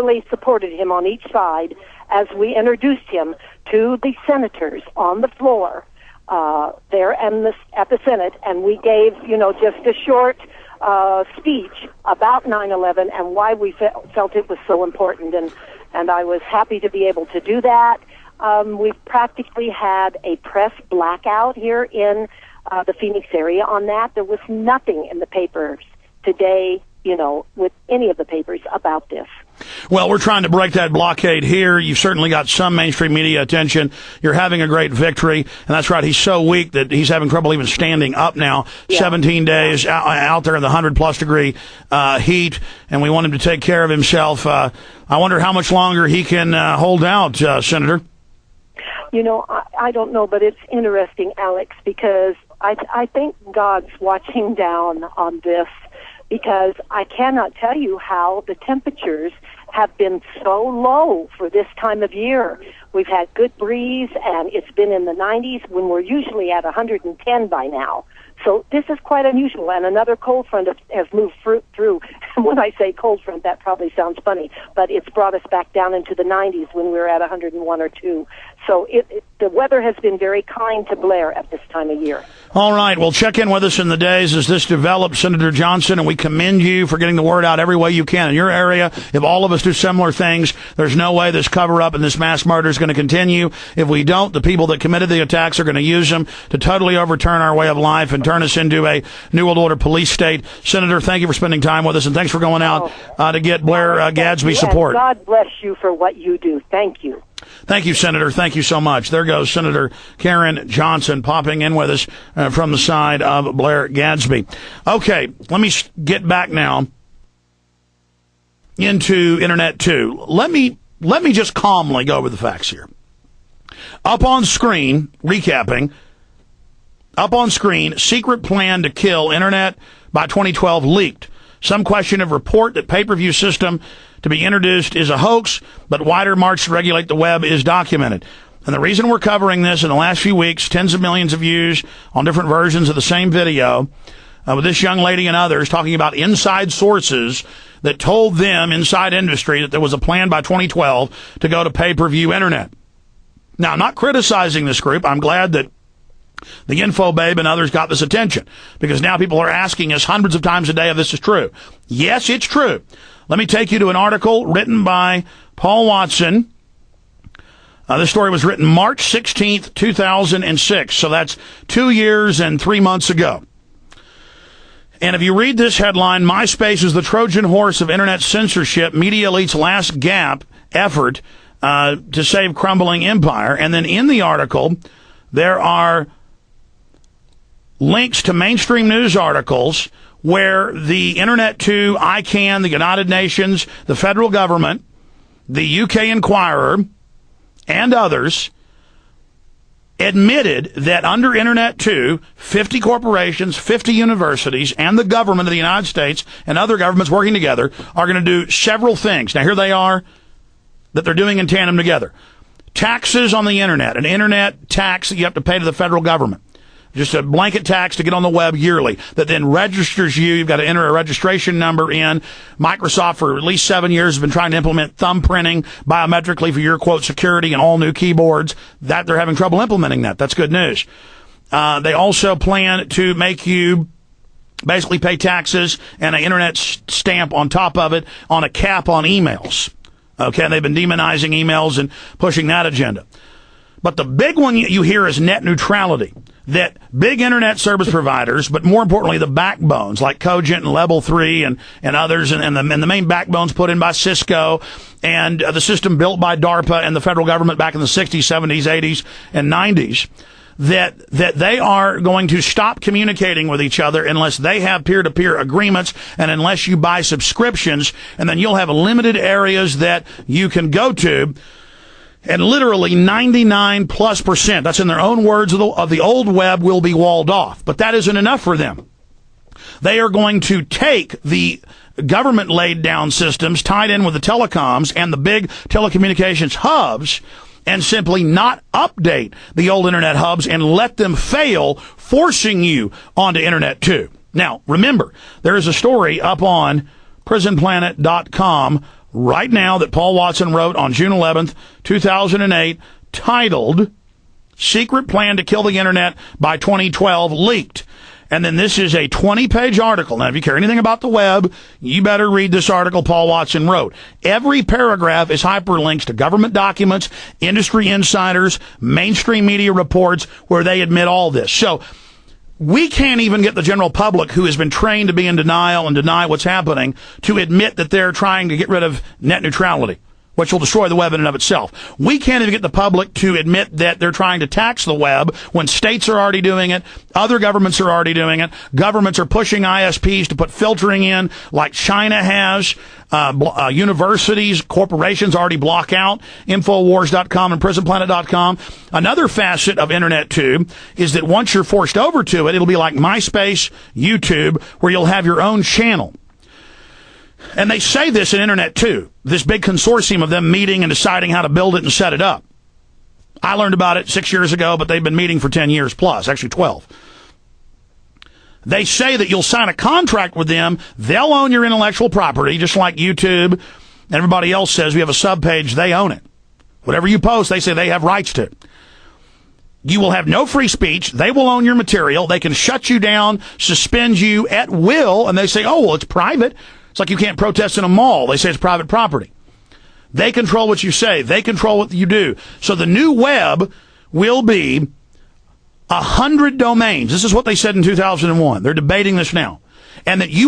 literally supported him on each side as we introduced him to the senators on the floor there at the Senate, and we gave, just a short speech about 9/11 and why we felt it was so important, and I was happy to be able to do that. We've practically had a press blackout here in the Phoenix area on that. There was nothing in the papers today, with any of the papers about this. Well, we're trying to break that blockade here. You've certainly got some mainstream media attention. You're having a great victory. And that's right, he's so weak that he's having trouble even standing up now. Yeah. 17 days out there in the 100-plus degree heat, and we want him to take care of himself. I wonder how much longer he can hold out, Senator. I don't know, but it's interesting, Alex, because I think God's watching down on this, because I cannot tell you how the temperatures have been so low for this time of year. We've had good breeze, and it's been in the 90s when we're usually at 110 by now. So this is quite unusual, and another cold front has moved through. And when I say cold front, that probably sounds funny, but it's brought us back down into the 90s when we were at 101 or 2. So the weather has been very kind to Blair at this time of year. All right. Well, check in with us in the days as this develops, Senator Johnson, and we commend you for getting the word out every way you can in your area. If all of us do similar things, there's no way this cover-up and this mass murder is going to continue. If we don't, the people that committed the attacks are going to use them to totally overturn our way of life and turn us into a New World Order police state. Senator, thank you for spending time with us, and thanks for going out to get Blair Gadsby support. And God bless you for what you do. Thank you. Thank you, Senator. Thank you so much. There goes Senator Karen Johnson popping in with us from the side of Blair Gadsby. Okay, let me get back now into Internet2. Let me just calmly go over the facts here. Up on screen, recapping, up on screen, secret plan to kill Internet by 2012 leaked. Some question of report that pay-per-view system to be introduced is a hoax, but wider march to regulate the web is documented. And the reason we're covering this in the last few weeks, tens of millions of views on different versions of the same video, with this young lady and others talking about inside sources that told them, inside industry, that there was a plan by 2012 to go to pay-per-view Internet. Now, I'm not criticizing this group. I'm glad that the Info Babe and others got this attention, because now people are asking us hundreds of times a day if this is true. Yes, it's true. Let me take you to an article written by Paul Watson. This story was written March 16th, 2006, so that's 2 years and 3 months ago. And if you read this headline, MySpace is the Trojan horse of Internet censorship, media elite's last gap effort to save crumbling empire. And then in the article, there are links to mainstream news articles where the Internet2, ICANN, the United Nations, the federal government, the UK Inquirer, and others admitted that under Internet2, 50 corporations, 50 universities, and the government of the United States and other governments working together are going to do several things. Now, here they are that they're doing in tandem together. Taxes on the Internet, an Internet tax that you have to pay to the federal government. Just a blanket tax to get on the web yearly that then registers you. You've got to enter a registration number in. Microsoft, for at least 7 years, has been trying to implement thumbprinting biometrically for your, quote, security and all new keyboards. That they're having trouble implementing that. That's good news. They also plan to make you basically pay taxes and an Internet stamp on top of it on a cap on emails. Okay, and they've been demonizing emails and pushing that agenda. But the big one you hear is net neutrality, that big Internet service providers, but more importantly, the backbones like Cogent and Level 3 and others, and the main backbones put in by Cisco and the system built by DARPA and the federal government back in the 60s, 70s, 80s, and 90s, that they are going to stop communicating with each other unless they have peer-to-peer agreements and unless you buy subscriptions, and then you'll have limited areas that you can go to. And literally 99+%, that's in their own words, of the old web will be walled off. But that isn't enough for them. They are going to take the government laid down systems tied in with the telecoms and the big telecommunications hubs and simply not update the old Internet hubs and let them fail, forcing you onto Internet2. Now, remember, there is a story up on prisonplanet.com right now that Paul Watson wrote on June 11th, 2008, titled Secret Plan to Kill the Internet by 2012 Leaked. And then this is a 20-page article. Now, if you care anything about the web, you better read this article Paul Watson wrote. Every paragraph is hyperlinks to government documents, industry insiders, mainstream media reports where they admit all this. So we can't even get the general public, who has been trained to be in denial and deny what's happening, to admit that they're trying to get rid of net neutrality, which will destroy the web in and of itself. We can't even get the public to admit that they're trying to tax the web when states are already doing it, other governments are already doing it, governments are pushing ISPs to put filtering in like China has, universities, corporations already block out Infowars.com and PrisonPlanet.com. Another facet of Internet2 is that once you're forced over to it, it'll be like MySpace, YouTube, where you'll have your own channel. And they say this in Internet2, this big consortium of them meeting and deciding how to build it and set it up. I learned about it 6 years ago, but they've been meeting for 10 years plus, actually 12. They say that you'll sign a contract with them. They'll own your intellectual property, just like YouTube and everybody else says. We have a subpage, they own it. Whatever you post, they say they have rights to. You will have no free speech. They will own your material. They can shut you down, suspend you at will, and they say, oh, well, it's private. It's like you can't protest in a mall. They say it's private property. They control what you say. They control what you do. So the new web will be 100 domains. This is what they said in 2001. They're debating this now. And that you